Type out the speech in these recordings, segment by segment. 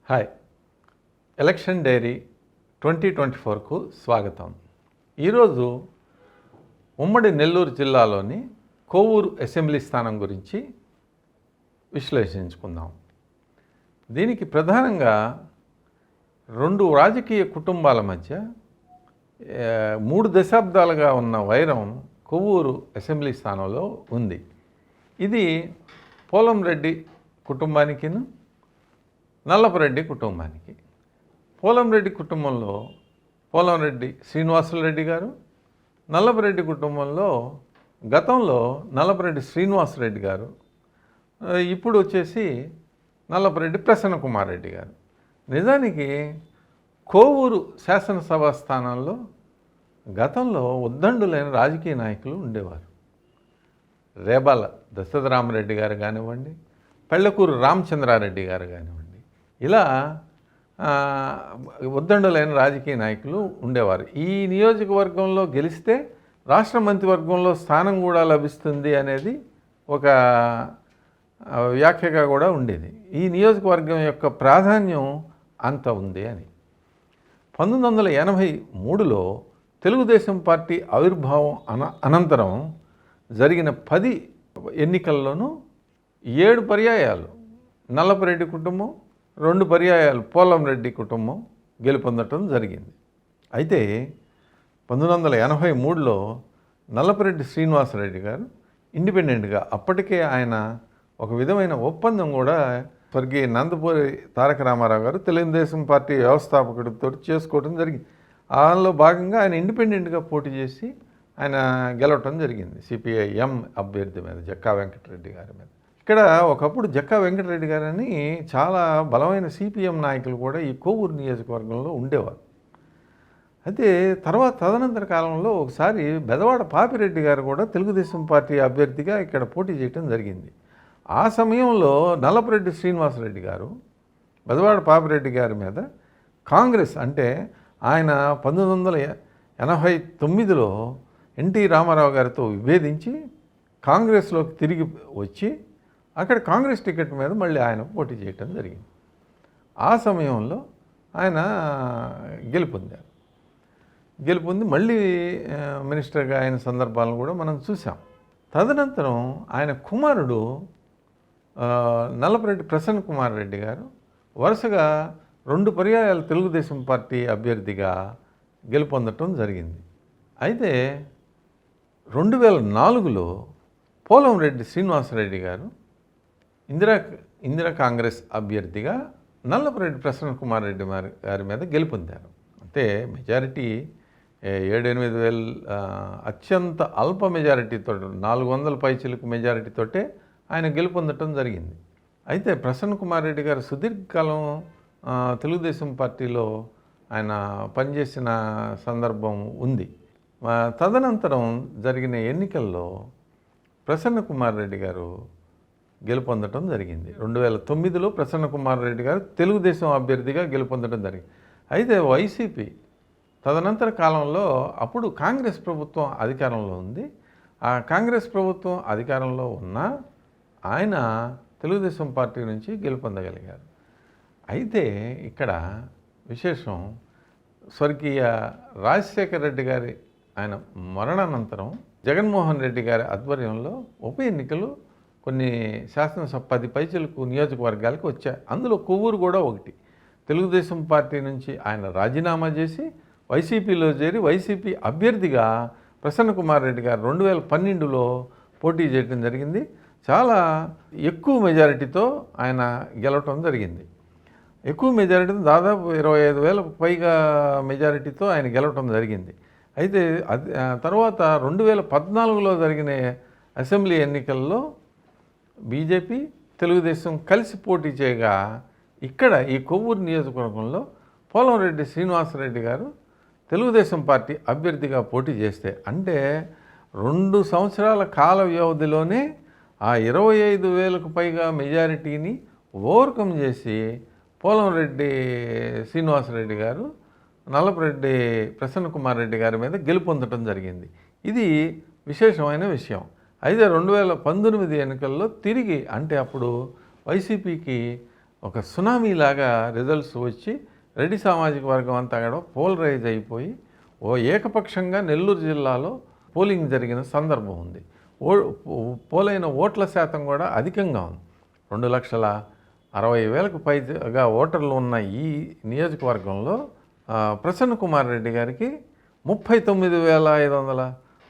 Hi. Election dairy 2024కు స్వాగతం. ఈరోజు ఉమ్మడి నెల్లూరు జిల్లాలోని కోవూరు అసెంబ్లీ స్థానం గురించి విశ్లేషించుకుందాం. దీనికి ప్రధానంగా రెండు రాజకీయ కుటుంబాల మధ్య 3 దశాబ్దాలుగా ఉన్న వైరం కోవూరు అసెంబ్లీ స్థానంలో ఉంది. ఇది పోలంరెడ్డి కుటుంబానికిను నల్లపరెడ్డి కుటుంబానికి. పోలంరెడ్డి కుటుంబంలో పోలంరెడ్డి శ్రీనివాసులరెడ్డి గారు, నల్లపరెడ్డి కుటుంబంలో గతంలో నల్లపరెడ్డి శ్రీనివాసరెడ్డి గారు, ఇప్పుడు వచ్చేసి నల్లపరెడ్డి ప్రసన్న కుమార్ రెడ్డి గారు. నిజానికి కోవూరు శాసనసభ స్థానంలో గతంలో ఉద్దండులైన రాజకీయ నాయకులు ఉండేవారు. రేబాల దశరథరామరెడ్డి గారు కానివ్వండి, పెళ్లకూరు రామచంద్రారెడ్డి గారు కానివ్వండి, ఇలా ఉద్దండులైన రాజకీయ నాయకులు ఉండేవారు. ఈ నియోజకవర్గంలో గెలిస్తే రాష్ట్ర మంత్రివర్గంలో స్థానం కూడా లభిస్తుంది అనేది ఒక వ్యాఖ్యగా కూడా ఉండేది. ఈ నియోజకవర్గం యొక్క ప్రాధాన్యం అంత ఉంది అని. 1983లో తెలుగుదేశం పార్టీ ఆవిర్భావం అనంతరం జరిగిన 10 ఎన్నికల్లోనూ 7 పర్యాయాలు నల్లపరెడ్డి కుటుంబం, 2 పర్యాయాలు పోలంరెడ్డి కుటుంబం గెలుపొందటం జరిగింది. అయితే 1983లో నల్లపరెడ్డి శ్రీనివాసరెడ్డి గారు ఇండిపెండెంట్గా, అప్పటికే ఆయన ఒక విధమైన ఒప్పందం కూడా స్వర్గీయ నందమూరి తారక రామారావు గారు తెలుగుదేశం పార్టీ వ్యవస్థాపకుడితో చేసుకోవడం జరిగింది. దానిలో భాగంగా ఆయన ఇండిపెండెంట్గా పోటీ చేసి ఆయన గెలవటం జరిగింది సిపిఐఎం అభ్యర్థి మీద, జక్కా వెంకటరెడ్డి గారి మీద. ఇక్కడ ఒకప్పుడు జక్కా వెంకటరెడ్డి గారని చాలా బలమైన సిపిఎం నాయకులు కూడా ఈ కోవూరు నియోజకవర్గంలో ఉండేవారు. అయితే తదనంతర కాలంలో ఒకసారి బెదవాడ పాపిరెడ్డి గారు కూడా తెలుగుదేశం పార్టీ అభ్యర్థిగా ఇక్కడ పోటీ చేయడం జరిగింది. ఆ సమయంలో నల్లపరెడ్డి శ్రీనివాసరెడ్డి గారు బెదవాడ పాపిరెడ్డి గారి మీద కాంగ్రెస్, అంటే ఆయన 1989లో ఎన్టీ రామారావు గారితో విభేదించి కాంగ్రెస్లోకి తిరిగి వచ్చి అక్కడ కాంగ్రెస్ టికెట్ మీద మళ్ళీ ఆయన పోటీ చేయటం జరిగింది. ఆ సమయంలో ఆయన గెలుపొంది మళ్ళీ మినిస్టర్గా అయిన సందర్భాలను కూడా మనం చూసాం. తదనంతరం ఆయన కుమారుడు నల్లపరెడ్డి ప్రసన్న కుమార్ రెడ్డి గారు వరుసగా 2 పర్యాయాలు తెలుగుదేశం పార్టీ అభ్యర్థిగా గెలుపొందటం జరిగింది. అయితే 2004లో పోలంరెడ్డి శ్రీనివాసరెడ్డి గారు ఇందిరా కాంగ్రెస్ అభ్యర్థిగా నల్లపరెడ్డి ప్రసన్న కుమార్ రెడ్డి గారి మీద గెలుపొందారు. అంటే మెజారిటీ 7-8 వేల అత్యంత అల్ప మెజారిటీతో 400 పైచిలకు మెజారిటీతోటే ఆయన గెలుపొందటం జరిగింది. అయితే ప్రసన్న కుమార్ రెడ్డి గారు సుదీర్ఘకాలం తెలుగుదేశం పార్టీలో ఆయన పనిచేసిన సందర్భం ఉంది. తదనంతరం జరిగిన ఎన్నికల్లో ప్రసన్న కుమార్ రెడ్డి గారు గెలుపొందటం జరిగింది. 2009లో ప్రసన్న కుమార్ రెడ్డి గారు తెలుగుదేశం అభ్యర్థిగా గెలుపొందడం జరిగింది. అయితే వైసీపీ తదనంతర కాలంలో అప్పుడు కాంగ్రెస్ ప్రభుత్వం అధికారంలో ఉంది. ఆ కాంగ్రెస్ ప్రభుత్వం అధికారంలో ఉన్నా ఆయన తెలుగుదేశం పార్టీ నుంచి గెలుపొందగలిగారు. అయితే ఇక్కడ విశేషం, స్వర్గీయ రాజశేఖర రెడ్డి గారి ఆయన మరణానంతరం జగన్మోహన్ రెడ్డి గారి ఆధ్వర్యంలో ఉప ఎన్నికలు కొన్ని శాసనసభ 10 పైచిలకు నియోజకవర్గాలకు వచ్చాయి. అందులో కొవ్వూరు కూడా ఒకటి. తెలుగుదేశం పార్టీ నుంచి ఆయన రాజీనామా చేసి వైసీపీలో చేరి వైసీపీ అభ్యర్థిగా ప్రసన్న కుమార్ రెడ్డి గారు 2012లో పోటీ చేయడం జరిగింది. చాలా ఎక్కువ మెజారిటీతో ఆయన గెలవటం జరిగింది. ఎక్కువ మెజారిటీతో దాదాపు 25,000కు పైగా మెజారిటీతో ఆయన గెలవటం జరిగింది. అయితే తర్వాత 2014లో జరిగిన అసెంబ్లీ ఎన్నికల్లో బీజేపీ తెలుగుదేశం కలిసి పోటీ చేయగా ఇక్కడ ఈ కొవ్వూరు నియోజకవర్గంలో పోలంరెడ్డి శ్రీనివాసరెడ్డి గారు తెలుగుదేశం పార్టీ అభ్యర్థిగా పోటీ చేస్తే, అంటే 2 సంవత్సరాల కాల వ్యవధిలోనే ఆ 25,000కు పైగా మెజారిటీని ఓవర్కమ్ చేసి పోలంరెడ్డి శ్రీనివాసరెడ్డి గారు నల్లపరెడ్డి ప్రసన్న కుమార్ రెడ్డి గారి మీద గెలుపొందటం జరిగింది. ఇది విశేషమైన విషయం. అయితే 2019 ఎన్నికల్లో తిరిగి, అంటే అప్పుడు వైసీపీకి ఒక సునామీ లాగా రిజల్ట్స్ వచ్చి రెడ్డి సామాజిక వర్గం అంతా కూడా పోలరైజ్ అయిపోయి ఏకపక్షంగా నెల్లూరు జిల్లాలో పోలింగ్ జరిగిన సందర్భం ఉంది. పోలైన ఓట్ల శాతం కూడా అధికంగా ఉంది. 2,60,000 పైగా ఓటర్లు ఉన్న ఈ నియోజకవర్గంలో ప్రసన్న కుమార్ రెడ్డి గారికి 39,500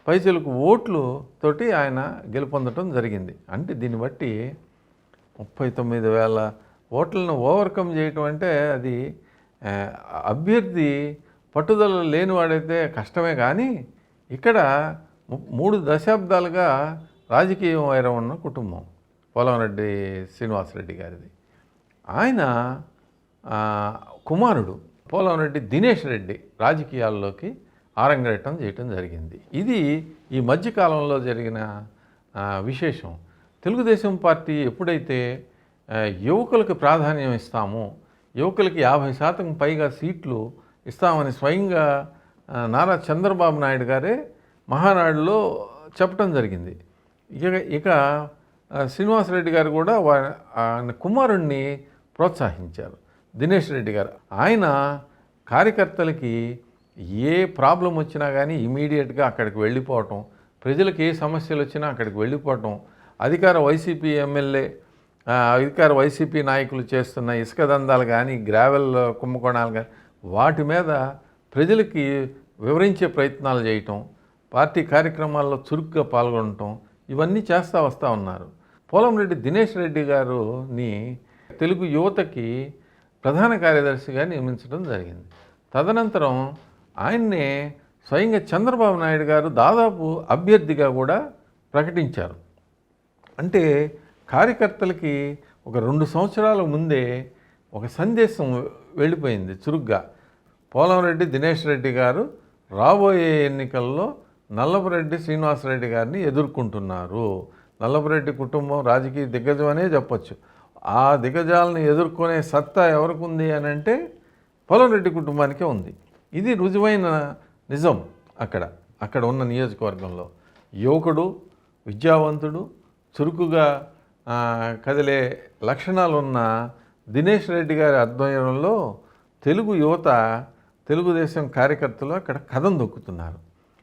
పైసలకు ఓట్లు తోటి ఆయన గెలుపొందడం జరిగింది. అంటే దీన్ని బట్టి 39,000 ఓట్లను ఓవర్కమ్ చేయటం అంటే అది అభ్యర్థి పట్టుదల లేనివాడైతే కష్టమే. కానీ ఇక్కడ 3 దశాబ్దాలుగా రాజకీయ వైరం ఉన్న కుటుంబం పోలంరెడ్డి శ్రీనివాసరెడ్డి గారిది. ఆయన కుమారుడు పోలంరెడ్డి దినేష్ రెడ్డి రాజకీయాల్లోకి ఆరంగేటం చేయటం జరిగింది. ఇది ఈ మధ్యకాలంలో జరిగిన విశేషం. తెలుగుదేశం పార్టీ ఎప్పుడైతే యువకులకు ప్రాధాన్యం ఇస్తామో, యువకులకి 50% పైగా సీట్లు ఇస్తామని స్వయంగా నారా చంద్రబాబు నాయుడు గారే మహానాడులో చెప్పడం జరిగింది. ఇక శ్రీనివాసరెడ్డి గారు కూడా ఆయన కుమారుణ్ణి ప్రోత్సహించారు, దినేష్ రెడ్డి గారు. ఆయన కార్యకర్తలకి ఏ ప్రాబ్లం వచ్చినా కానీ ఇమీడియట్గా అక్కడికి వెళ్ళిపోవటం, ప్రజలకు ఏ సమస్యలు వచ్చినా అక్కడికి వెళ్ళిపోవటం, అధికార వైసీపీ నాయకులు చేస్తున్న ఇసుక దందాలు కానీ, గ్రావెల్ కుంభకోణాలు కానీ వాటి మీద ప్రజలకి వివరించే ప్రయత్నాలు చేయటం, పార్టీ కార్యక్రమాల్లో చురుగ్గా పాల్గొనటం, ఇవన్నీ చేస్తూ వస్తూ ఉన్నారు. పోలంరెడ్డి దినేష్ రెడ్డి గారుని తెలుగు యువతకి ప్రధాన కార్యదర్శిగా నియమించడం జరిగింది. తదనంతరం ఆయన్నే స్వయంగా చంద్రబాబు నాయుడు గారు దాదాపు అభ్యర్థిగా కూడా ప్రకటించారు. అంటే కార్యకర్తలకి ఒక 2 సంవత్సరాల ముందే ఒక సందేశం వెళ్ళిపోయింది చురుగ్గా. పోలంరెడ్డి దినేష్ రెడ్డి గారు రాబోయే ఎన్నికల్లో నల్లపురెడ్డి శ్రీనివాసరెడ్డి గారిని ఎదుర్కొంటున్నారు. నల్లపురెడ్డి కుటుంబం రాజకీయ దిగ్గజం అనే చెప్పొచ్చు. ఆ దిగ్గజాలను ఎదుర్కొనే సత్తా ఎవరికి ఉంది అని అంటే పోలంరెడ్డి కుటుంబానికే ఉంది. ఇది రుజువైన నిజం. అక్కడ ఉన్న నియోజకవర్గంలో యువకుడు, విద్యావంతుడు, చురుకుగా కదిలే లక్షణాలు ఉన్న దినేష్ రెడ్డి గారి ఆధ్వర్యంలో తెలుగు యువత, తెలుగుదేశం కార్యకర్తలు అక్కడ కదం దొక్కుతున్నారు.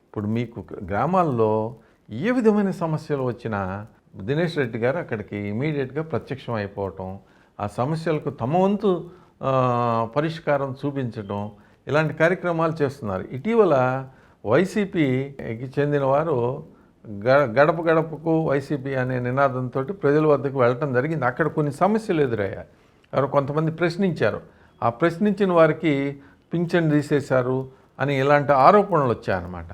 ఇప్పుడు మీకు గ్రామాల్లో ఏ విధమైన సమస్యలు వచ్చినా దినేష్ రెడ్డి గారు అక్కడికి ఇమీడియట్గా ప్రత్యక్షం అయిపోవటం, ఆ సమస్యలకు తమ వంతు పరిష్కారం చూపించడం, ఇలాంటి కార్యక్రమాలు చేస్తున్నారు. ఇటీవల వైసీపీకి చెందిన వారు గడప గడపకు వైసీపీ అనే నినాదంతో ప్రజల వద్దకు వెళ్ళటం జరిగింది. అక్కడ కొన్ని సమస్యలు ఎదురయ్యాయి. ఎవరు కొంతమంది ప్రశ్నించారు. ఆ ప్రశ్నించిన వారికి పింఛన్ తీసేశారు అని ఇలాంటి ఆరోపణలు వచ్చాయన్నమాట.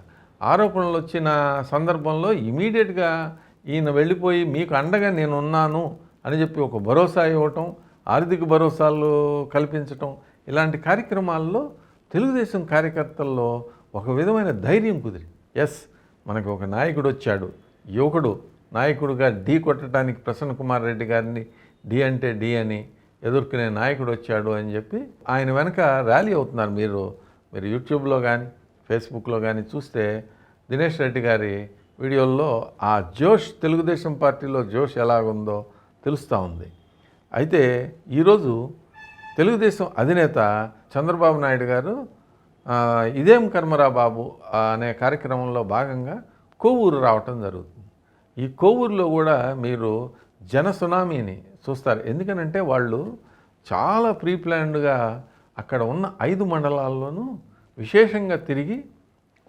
ఆరోపణలు వచ్చిన సందర్భంలో ఇమీడియట్గా ఈయన వెళ్ళిపోయి మీకు అండగా నేను ఉన్నాను అని చెప్పి ఒక భరోసా ఇవ్వటం, ఆర్థిక భరోసాలు కల్పించటం, ఇలాంటి కార్యక్రమాల్లో తెలుగుదేశం కార్యకర్తల్లో ఒక విధమైన ధైర్యం కుదిరి, ఎస్ మనకు ఒక నాయకుడు వచ్చాడు, యువకుడు నాయకుడుగా ఢీ కొట్టడానికి ప్రసన్న కుమార్ రెడ్డి గారిని ఢీ అంటే ఢీ అని ఎదుర్కొనే నాయకుడు వచ్చాడు అని చెప్పి ఆయన వెనక ర్యాలీ అవుతున్నారు. మీరు యూట్యూబ్లో కానీ ఫేస్బుక్లో కానీ చూస్తే దినేష్ రెడ్డి గారి వీడియోల్లో ఆ జోష్, తెలుగుదేశం పార్టీలో జోష్ ఎలాగుందో తెలుస్తూ ఉంది. అయితే ఈరోజు తెలుగుదేశం అధినేత చంద్రబాబు నాయుడు గారు ఇదేం కర్మరా బాబు అనే కార్యక్రమంలో భాగంగా కోవూరు రావటం జరుగుతుంది. ఈ కోవూరులో కూడా మీరు జన సునామీని చూస్తారు. ఎందుకనంటే వాళ్ళు చాలా ప్రీ ప్లాన్డ్గా అక్కడ ఉన్న 5 మండలాల్లోనూ విశేషంగా తిరిగి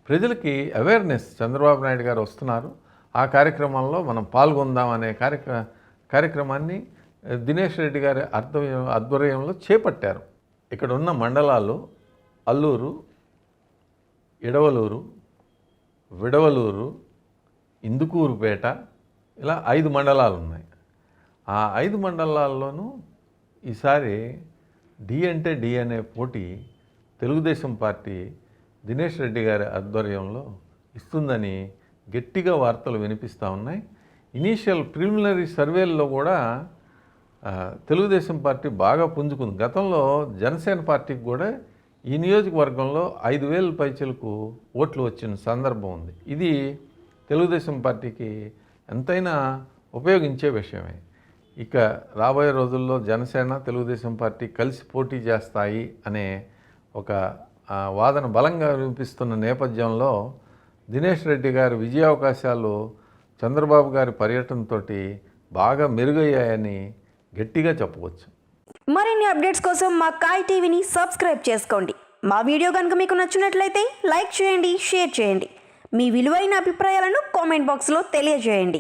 ప్రజలకి అవేర్నెస్, చంద్రబాబు నాయుడు గారు వస్తున్నారు, ఆ కార్యక్రమంలో మనం పాల్గొందాం అనే కార్యక్రమాన్ని దినేష్ రెడ్డి గారి ఆధ్వర్యంలో చేపట్టారు. ఇక్కడ ఉన్న మండలాలు అల్లూరు, ఇడవలూరు, విడవలూరు, ఇందుకూరుపేట, ఇలా 5 మండలాలు ఉన్నాయి. ఆ 5 మండలాల్లోనూ ఈసారి డి అంటే డి అనే పోటీ తెలుగుదేశం పార్టీ దినేష్ రెడ్డి గారి ఆధ్వర్యంలో ఇస్తుందని గట్టిగా వార్తలు వినిపిస్తూ ఉన్నాయి. ఇనీషియల్ ప్రిలిమినరీ సర్వేల్లో కూడా తెలుగుదేశం పార్టీ బాగా పుంజుకుంది. గతంలో జనసేన పార్టీకి కూడా ఈ నియోజకవర్గంలో 5,000 పైచలకు ఓట్లు వచ్చిన సందర్భం ఉంది. ఇది తెలుగుదేశం పార్టీకి ఎంతైనా ఉపయోగించే విషయమే. ఇక రాబోయే రోజుల్లో జనసేన తెలుగుదేశం పార్టీ కలిసి పోటీ చేస్తాయి అనే ఒక వాదన బలంగా వినిపిస్తున్న నేపథ్యంలో దినేష్ రెడ్డి గారి విజయావకాశాలు చంద్రబాబు గారి పర్యటనతో బాగా మెరుగయ్యాయని గట్టిగా చెప్పవచ్చు. మరిన్ని అప్డేట్స్ కోసం మా కాయ్ టీవీని సబ్స్క్రైబ్ చేసుకోండి. మా వీడియో కనుక మీకు నచ్చినట్లయితే లైక్ చేయండి, షేర్ చేయండి. మీ విలువైన అభిప్రాయాలను కామెంట్ బాక్స్లో తెలియజేయండి.